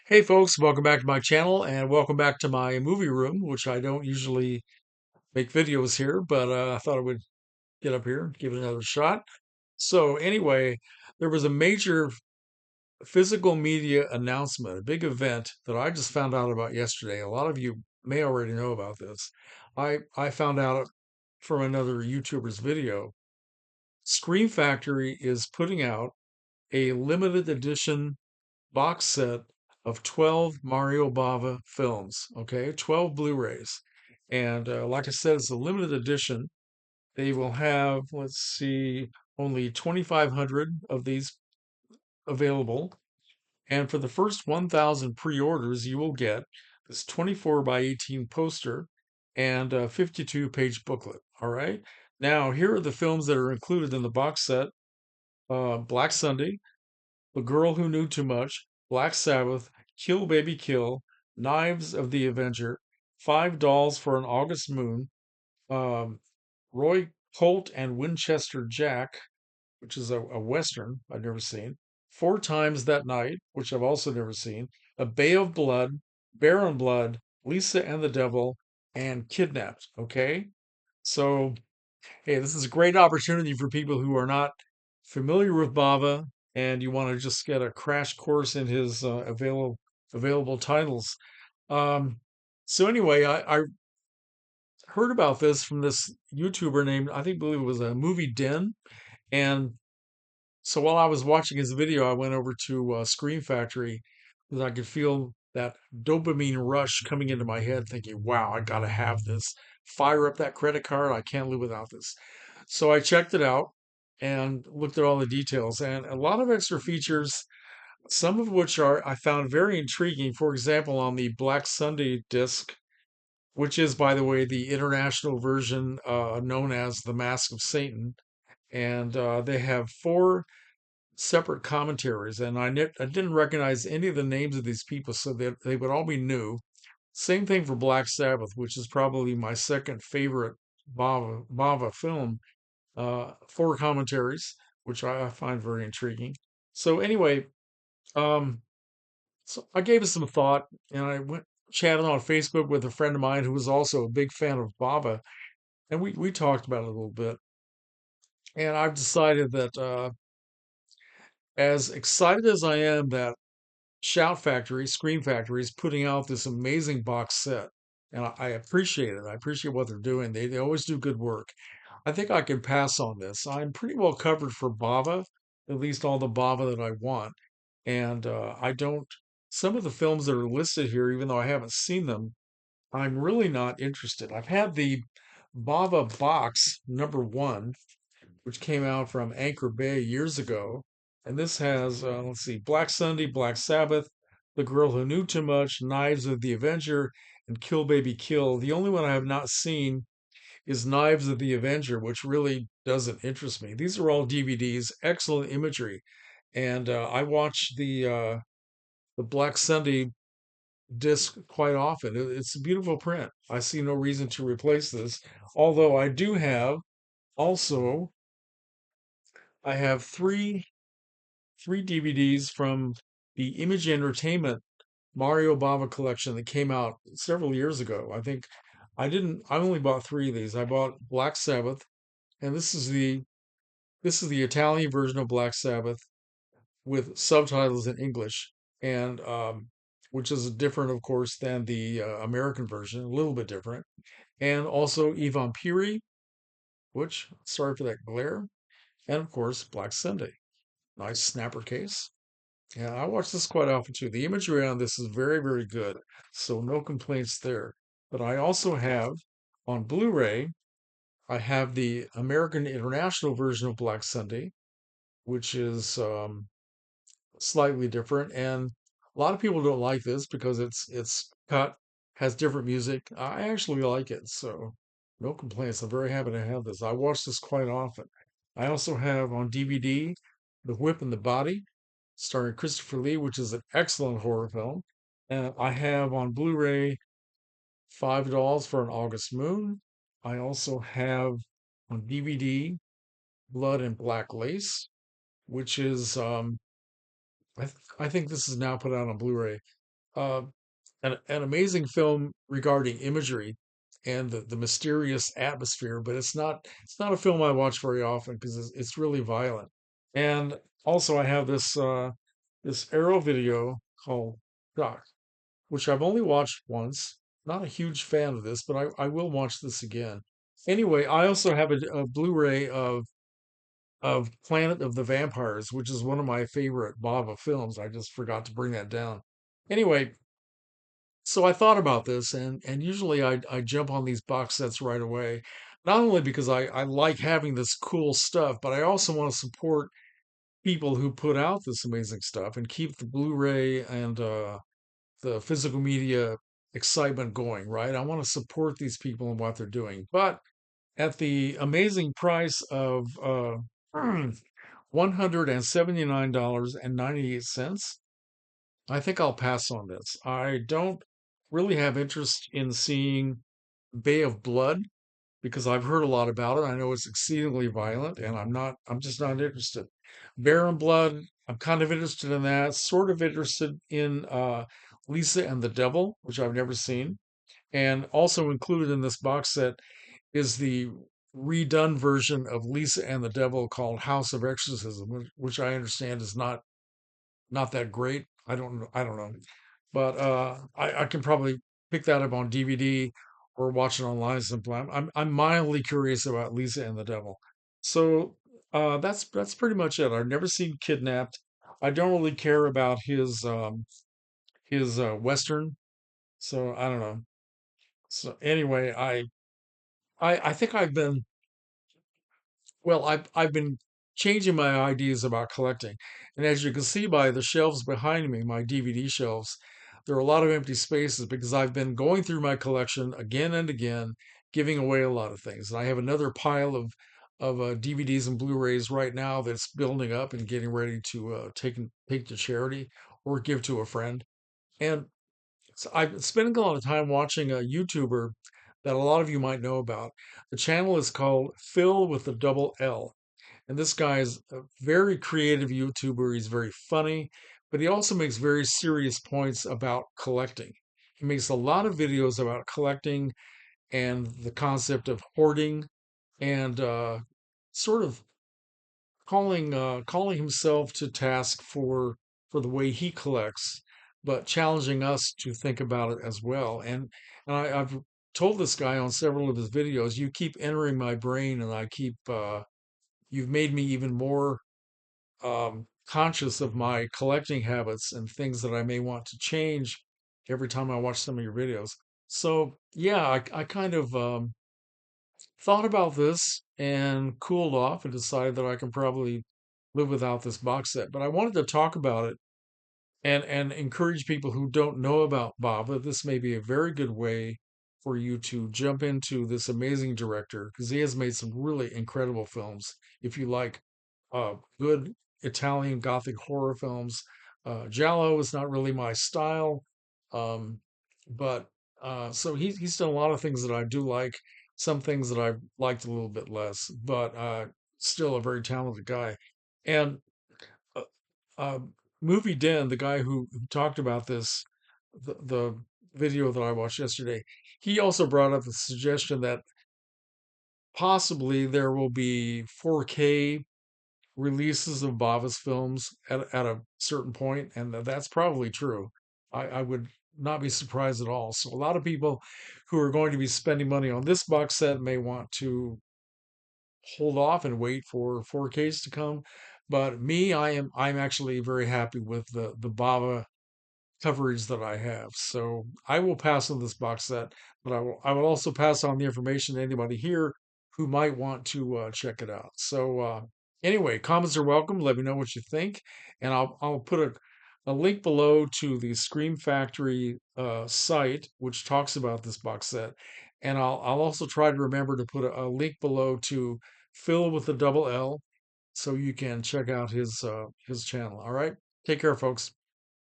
Hey folks, welcome back to my channel and welcome back to my movie room, which I don't usually make videos here, but I thought I would get up here and give it another shot. So anyway, there was a major physical media announcement, a big event that I just found out about yesterday. A lot of you may already know about this. I found out from another YouTuber's video. Scream Factory is putting out a limited edition box set of 12 Mario Bava films, okay? 12 Blu-rays. And like I said, it's a limited edition. They will have, let's see, only 2,500 of these available. And for the first 1,000 pre-orders, you will get this 24 by 18 poster and a 52-page booklet, all right? Now, here are the films that are included in the box set. Black Sunday, the Girl Who Knew Too Much, Black Sabbath, Kill Baby Kill, Knives of the Avenger, Five Dolls for an August Moon, um, Roy Colt and Winchester Jack, which is a Western I've never seen, Four Times That Night, which I've also never seen, A Bay of Blood, Baron Blood, Lisa and the Devil, and Kidnapped. Okay? So hey, this is a great opportunity for people who are not familiar with Bava and you want to just get a crash course in his available titles. Um, so anyway, I heard about this from this YouTuber named I think believe it was a movie den, and so while I was watching his video, I went over to Scream Factory because I could feel that dopamine rush coming into my head, thinking, "Wow, I gotta have this. Fire up that credit card. I can't live without this." So I checked it out and looked at all the details and a lot of extra features, some of which are I found very intriguing. For example, on the Black Sunday disc, which is, by the way, the international version known as The Mask of Satan, and they have four separate commentaries, and I didn't recognize any of the names of these people, so they would all be new. Same thing for Black Sabbath, which is probably my second favorite Bava film. Four commentaries, which I find very intriguing. So anyway, um, so I gave it some thought, and I went chatted on Facebook with a friend of mine who was also a big fan of Bava, and we talked about it a little bit. And I've decided that as excited as I am that Shout Factory, Scream Factory is putting out this amazing box set. And I appreciate it. I appreciate what they're doing. They always do good work. I think I can pass on this. I'm pretty well covered for Bava, at least all the Bava that I want. And I don't, some of the films that are listed here, even though I haven't seen them, I'm really not interested. I've had the Bava box number 1, which came out from Anchor Bay years ago. And this has, let's see, Black Sunday, Black Sabbath, The Girl Who Knew Too Much, Knives of the Avenger, and Kill Baby Kill. The only one I have not seen is Knives of the Avenger, which really doesn't interest me. These are all DVDs, excellent imagery. And I watch the Black Sunday disc quite often. It's a beautiful print. I see no reason to replace this. Although I do have also, I have three DVDs from the Image Entertainment Mario Bava collection that came out several years ago. I only bought three of these. I bought Black Sabbath, and this is the Italian version of Black Sabbath with subtitles in English, and which is different, of course, than the American version, a little bit different. And also I Vampiri, which sorry for that glare, and of course Black Sunday. Nice snapper case. Yeah, I watch this quite often too. The imagery on this is very, very good, so no complaints there. But I also have on Blu-ray, I have the American International version of Black Sunday, which is slightly different. And a lot of people don't like this because it's cut, has different music. I actually like it, so no complaints. I'm very happy to have this. I watch this quite often. I also have on DVD The Whip and the Body, starring Christopher Lee, which is an excellent horror film. And I have on Blu-ray Five Dolls for an August Moon. I also have on DVD Blood and Black Lace, which is I think this is now put out on Blu-ray. uh, an amazing film regarding imagery and the mysterious atmosphere, but it's not a film I watch very often because it's really violent. And also, I have this Arrow video called Doc, which I've only watched once. Not a huge fan of this, but I will watch this again. Anyway, I also have a Blu-ray of Planet of the Vampires, which is one of my favorite Bava films. I just forgot to bring that down. Anyway, so I thought about this, and usually I jump on these box sets right away, not only because I like having this cool stuff, but I also want to support people who put out this amazing stuff and keep the Blu-ray and the physical media excitement going, right? I want to support these people and what they're doing, but at the amazing price of $179.98. I think I'll pass on this. I don't really have interest in seeing Bay of Blood because I've heard a lot about it. I know it's exceedingly violent and I'm just not interested. Bear and Blood, I'm kind of interested in that, sort of interested in Lisa and the Devil, which I've never seen. And also included in this box set is the redone version of Lisa and the Devil called House of Exorcism, which I understand is not that great. I don't know, but I can probably pick that up on DVD or watch it online sometime. I'm mildly curious about Lisa and the Devil, so that's pretty much it. I've never seen Kidnapped. I don't really care about his Western, so I don't know. So anyway, I think I've been changing my ideas about collecting. And as you can see by the shelves behind me, my DVD shelves, there are a lot of empty spaces because I've been going through my collection again and again, giving away a lot of things. And I have another pile of DVDs and Blu-rays right now that's building up and getting ready to take to charity or give to a friend. And so I've been spending a lot of time watching a YouTuber that a lot of you might know about. The channel is called Phil with a double L. And this guy is a very creative YouTuber. He's very funny, but he also makes very serious points about collecting. He makes a lot of videos about collecting and the concept of hoarding and sort of calling himself to task for the way he collects, but challenging us to think about it as well. And I've told this guy on several of his videos, you keep entering my brain, and I keep you've made me even more conscious of my collecting habits and things that I may want to change every time I watch some of your videos. So yeah, I kind of thought about this and cooled off and decided that I can probably live without this box set. But I wanted to talk about it and encourage people who don't know about Bava. This may be a very good way for you to jump into this amazing director because he has made some really incredible films. If you like good Italian Gothic horror films, Giallo is not really my style, um, but so he's done a lot of things that I do like. Some things that I've liked a little bit less, but still a very talented guy. And uh, uh, Movie Den, the guy who talked about this, the video that I watched yesterday, he also brought up the suggestion that possibly there will be 4K releases of Bava's films at a certain point, and that's probably true. I would not be surprised at all. So a lot of people who are going to be spending money on this box set may want to hold off and wait for 4Ks to come. But me, I'm actually very happy with the Bava coverage that I have. So I will pass on this box set, but I will also pass on the information to anybody here who might want to check it out. So anyway, comments are welcome. Let me know what you think, and I'll put a link below to the Scream Factory site, which talks about this box set, and I'll also try to remember to put a link below to Phil with the double L, so you can check out his channel. All right, take care, folks.